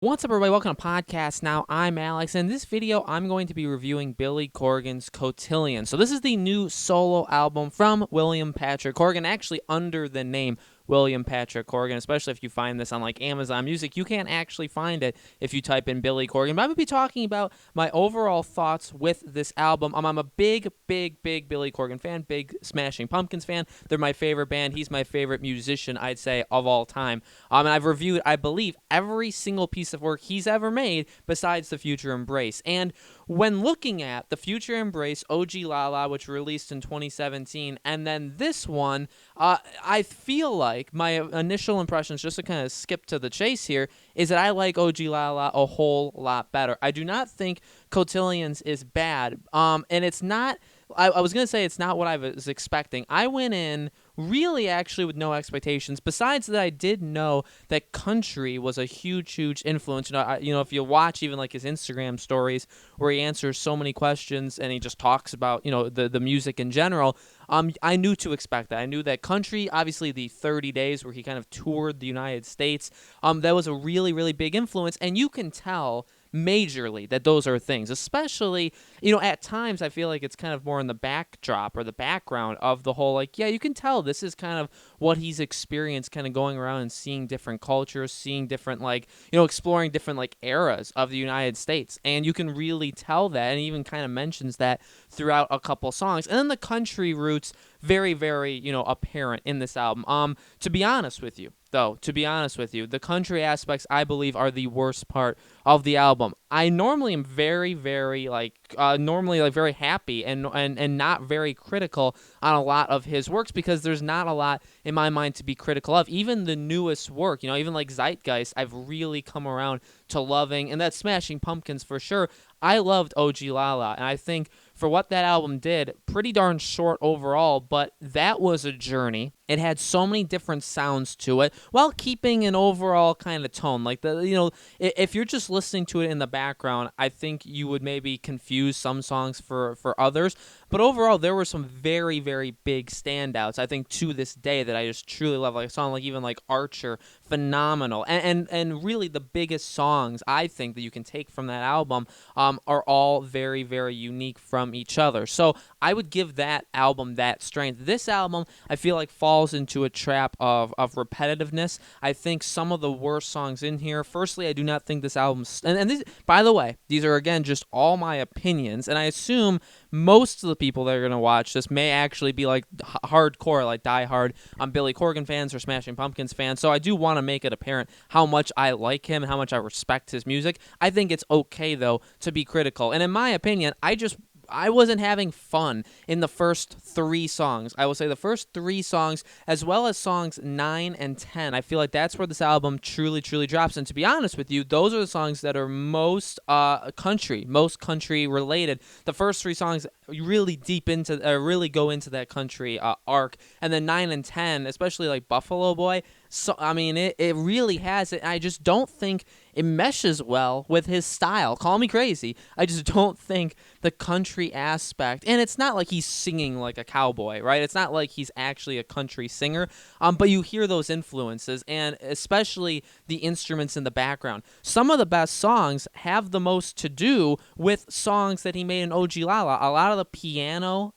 What's up, everybody? Welcome to Podcast Now. I'm Alex, and in this video, I'm going to be reviewing Billy Corgan's Cotillions. So this is the new solo album from William Patrick Corgan, actually under the name William Patrick Corgan, especially if you find this on like Amazon Music. You can't actually find it if you type in Billy Corgan. But I'm going to be talking about my overall thoughts with this album. I'm a big Billy Corgan fan, big Smashing Pumpkins fan. They're my favorite band. He's my favorite musician, I'd say, of all time. And I've reviewed, I believe, every single piece of work he's ever made besides The Future Embrace. And when looking at The Future Embrace, OG Lala, which released in 2017, and then this one, I feel like my initial impressions, just to kind of skip to the chase here, is that I like OG Lala a whole lot better. I do not think Cotillions is bad, and it's not. I was going to say it's not what I was expecting. I went in really actually with no expectations, besides that I did know that country was a huge influence. If you watch even like his Instagram stories where he answers so many questions and he just talks about, the music in general, I knew to expect that. I knew that country, obviously the 30 days where he kind of toured the United States, that was a really big influence, and you can tell majorly that those are things, especially, at times I feel like it's kind of more in the backdrop or the background of the whole, like, yeah, you can tell this is kind of what he's experienced, kind of going around and seeing different cultures, seeing different, exploring different, eras of the United States, and you can really tell that, and he even kind of mentions that throughout a couple songs. And then the country roots, very apparent in this album. To be honest with you, the country aspects, I believe, are the worst part of the album. I normally am very very happy and not very critical on a lot of his works, because there's not a lot in my mind to be critical of. Even the newest work, even like Zeitgeist, I've really come around to loving, and that's Smashing Pumpkins for sure. I loved OG Lala, and I think for what that album did, pretty darn short overall, but that was a journey. It had so many different sounds to it while keeping an overall kind of tone. If you're just listening to it in the background, I think you would maybe confuse some songs for others. But overall, there were some very big standouts, I think, to this day that I just truly love. Like a song like Archer, phenomenal. And really the biggest songs, I think, that you can take from that album are all very unique from each other. So I would give that album that strength. This album, I feel like, falls into a trap of repetitiveness. I think some of the worst songs in here. Firstly, I do not think this album, and these, by the way, these are again just all my opinions, and I assume most of the people that are going to watch this may actually be like hardcore, like diehard Billy Corgan fans or Smashing Pumpkins fans. So I do want to make it apparent how much I like him and how much I respect his music. I think it's okay though to be critical, and in my opinion, I wasn't having fun in the first three songs. I will say the first three songs, as well as songs 9 and 10. I feel like that's where this album truly drops. And to be honest with you, those are the songs that are most country related. The first three songs really really go into that country arc. And then 9 and 10, especially like Buffalo Boy. So, I mean, it really has it. I just don't think it meshes well with his style. Call me crazy. I just don't think the country aspect, and it's not like he's singing like a cowboy, right? It's not like he's actually a country singer, but you hear those influences, and especially the instruments in the background. Some of the best songs have the most to do with songs that he made in OG Lala. A lot of the piano,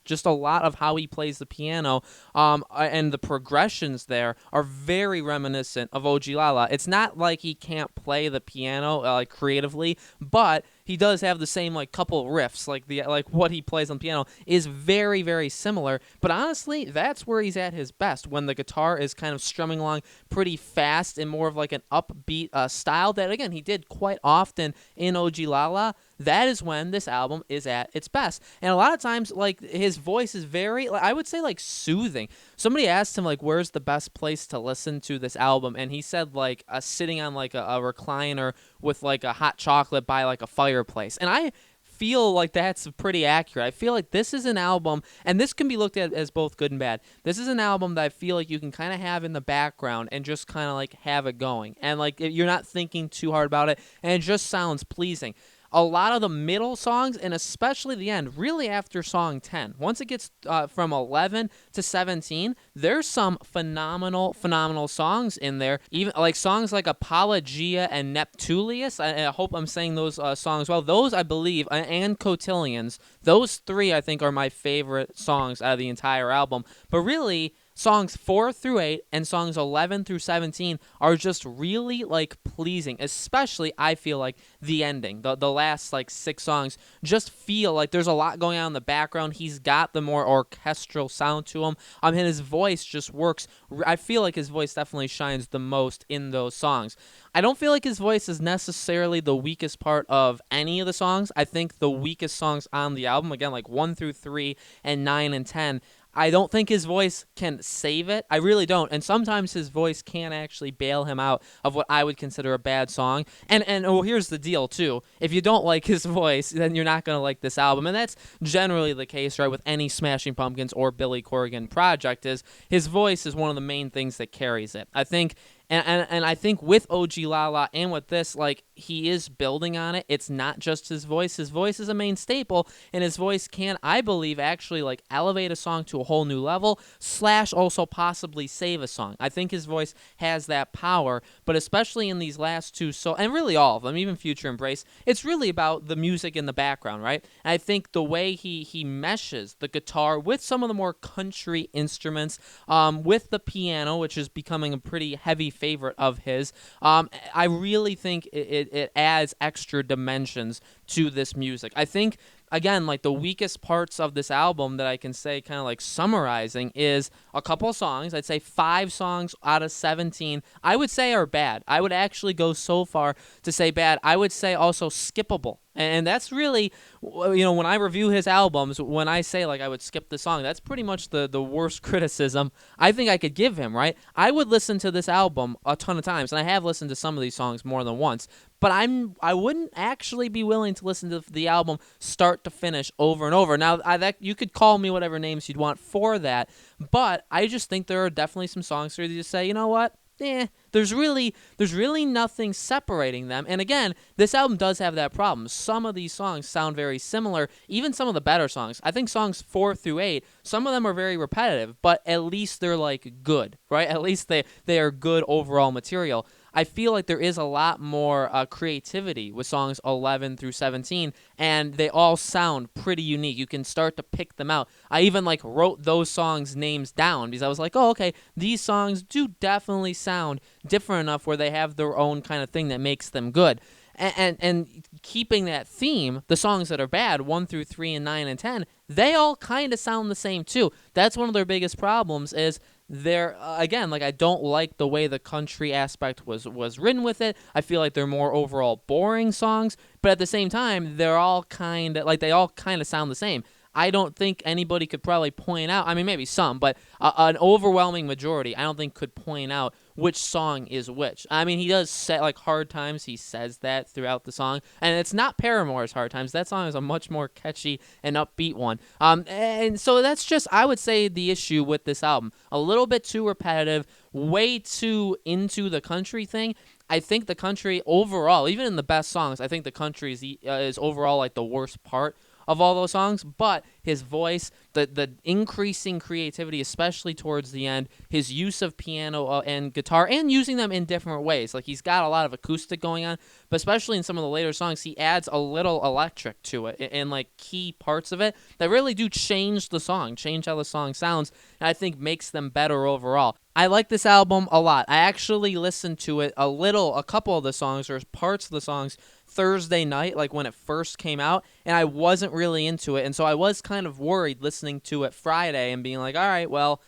just a lot of how he plays the piano, and the progressions there are very reminiscent of OG Lala. It's not like he can't play the piano creatively, but he does have the same couple riffs, like what he plays on piano is very similar. But honestly, that's where he's at his best, when the guitar is kind of strumming along pretty fast and more of like an upbeat style that again he did quite often in OG Lala. That is when this album is at its best. And a lot of times, his voice is very, I would say, soothing. Somebody asked him, where's the best place to listen to this album? And he said, sitting on, a recliner with, a hot chocolate by, a fireplace. And I feel like that's pretty accurate. I feel like this is an album, and this can be looked at as both good and bad. This is an album that I feel like you can kind of have in the background and just kind of have it going, and you're not thinking too hard about it, and it just sounds pleasing. a lot of the middle songs, and especially the end, really after song 10. Once it gets from 11 to 17, there's some phenomenal songs in there. Even like songs like Apologia and Neptulius. I hope I'm saying those songs well. Those, I believe, and Cotillions. Those three, I think, are my favorite songs out of the entire album. But really, songs 4 through 8 and songs 11 through 17 are just really like pleasing, especially I feel like the ending, the last like 6 songs just feel like there's a lot going on in the background. He's got the more orchestral sound to him. And his voice just works. I feel like his voice definitely shines the most in those songs. I don't feel like his voice is necessarily the weakest part of any of the songs. I think the weakest songs on the album, again, like 1 through 3 and 9 and 10, I don't think his voice can save it. I really don't. And sometimes his voice can actually bail him out of what I would consider a bad song. And here's the deal, too. If you don't like his voice, then you're not going to like this album. And that's generally the case, right, with any Smashing Pumpkins or Billy Corgan project, is his voice is one of the main things that carries it. I think And I think with OG Lala and with this, like, he is building on it. It's not just his voice. His voice is a main staple, and his voice can, I believe, actually, like, elevate a song to a whole new level, / also possibly save a song. I think his voice has that power, but especially in these last two, and really all of them, even Future Embrace, it's really about the music in the background, right? And I think the way he meshes the guitar with some of the more country instruments, with the piano, which is becoming a pretty heavy favorite of his, I really think it adds extra dimensions to this music. I think, again, like, the weakest parts of this album that I can say, kind of like summarizing, is a couple of songs. I'd say 5 songs out of 17 I would say are bad. I would actually go so far to say bad. I would say also skippable. And that's really, when I review his albums, when I say, like, I would skip the song, that's pretty much the worst criticism I think I could give him, right? I would listen to this album a ton of times, and I have listened to some of these songs more than once, but I wouldn't actually be willing to listen to the album start to finish over and over. Now, that you could call me whatever names you'd want for that, but I just think there are definitely some songs where you just say, you know what? There's really nothing separating them. And again, this album does have that problem. Some of these songs sound very similar, even some of the better songs. I think songs 4 through 8, some of them are very repetitive, but at least they're, like, good, right? At least they are good overall material. I feel like there is a lot more creativity with songs 11 through 17, and they all sound pretty unique. You can start to pick them out. I even, like, wrote those songs' names down because I was like, oh, okay, these songs do definitely sound different enough where they have their own kind of thing that makes them good. And keeping that theme, the songs that are bad, 1 through 3 and 9 and 10, they all kind of sound the same too. That's one of their biggest problems is they're, again, like, I don't like the way the country aspect was written with it. I feel like they're more overall boring songs, but at the same time, they're all kind of, like, they all kind of sound the same. I don't think anybody could probably point out, I mean, maybe some, but an overwhelming majority, I don't think, could point out which song is which. I mean, he does say, like, Hard Times, he says that throughout the song, and it's not Paramore's Hard Times. That song is a much more catchy and upbeat one. And so that's just, I would say, the issue with this album. A little bit too repetitive, way too into the country thing. I think the country overall, even in the best songs, I think the country is overall, like, the worst part of all those songs, but his voice, the increasing creativity, especially towards the end, his use of piano and guitar, and using them in different ways. Like, he's got a lot of acoustic going on, but especially in some of the later songs, he adds a little electric to it in, like, key parts of it that really do change the song, change how the song sounds, and I think makes them better overall. I like this album a lot. I actually listened to it a couple of the songs, or parts of the songs, Thursday night, like when it first came out, and I wasn't really into it, and so I was kind of worried listening to it Friday and being like, all right, well,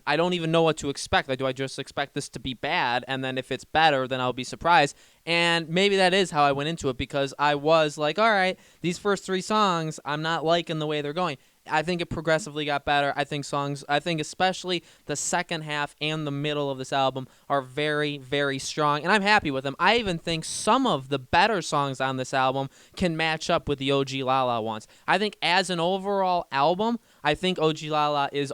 I don't even know what to expect. Like, do I just expect this to be bad, and then if it's better, then I'll be surprised? And maybe that is how I went into it, because I was like, all right, these first 3 songs, I'm not liking the way they're going. I think it progressively got better. I think especially the second half and the middle of this album are very, very strong, and I'm happy with them. I even think some of the better songs on this album can match up with the OG Lala ones. I think as an overall album, I think OG Lala is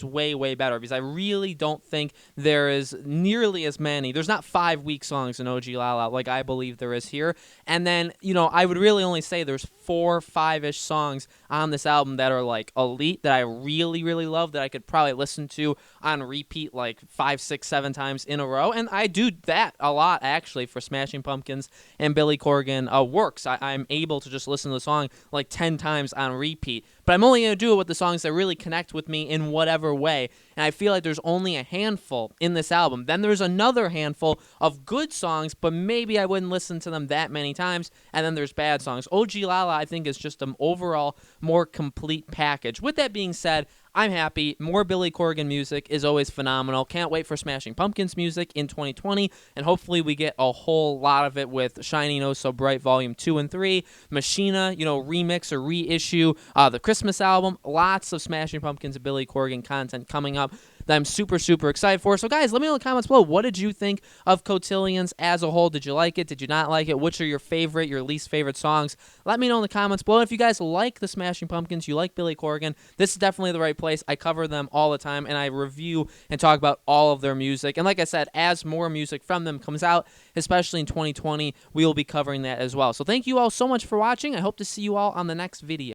way, way better, because I really don't think there is nearly as many. There's not 5 weak songs in OG Lala like I believe there is here. And then, I would really only say there's 4, 5-ish songs on this album that are like elite, that I really, really love, that I could probably listen to on repeat like 5, 6, 7 times in a row. And I do that a lot, actually, for Smashing Pumpkins and Billy Corgan works. I'm able to just listen to the song like 10 times on repeat. But I'm only going to do it with the songs that really connect with me in whatever way. And I feel like there's only a handful in this album. Then there's another handful of good songs, but maybe I wouldn't listen to them that many times. And then there's bad songs. OG Lala, I think, is just an overall more complete package. With that being said, I'm happy. More Billy Corgan music is always phenomenal. Can't wait for Smashing Pumpkins music in 2020, and hopefully we get a whole lot of it with Shining Oh So Bright Volume 2 and 3, Machina, remix or reissue, the Christmas album. Lots of Smashing Pumpkins and Billy Corgan content coming up that I'm super, super excited for. So, guys, let me know in the comments below, what did you think of Cotillions as a whole? Did you like it? Did you not like it? Which are your favorite, your least favorite songs? Let me know in the comments below. If you guys like the Smashing Pumpkins, you like Billy Corgan, this is definitely the right place. I cover them all the time, and I review and talk about all of their music. And like I said, as more music from them comes out, especially in 2020, we will be covering that as well. So thank you all so much for watching. I hope to see you all on the next video.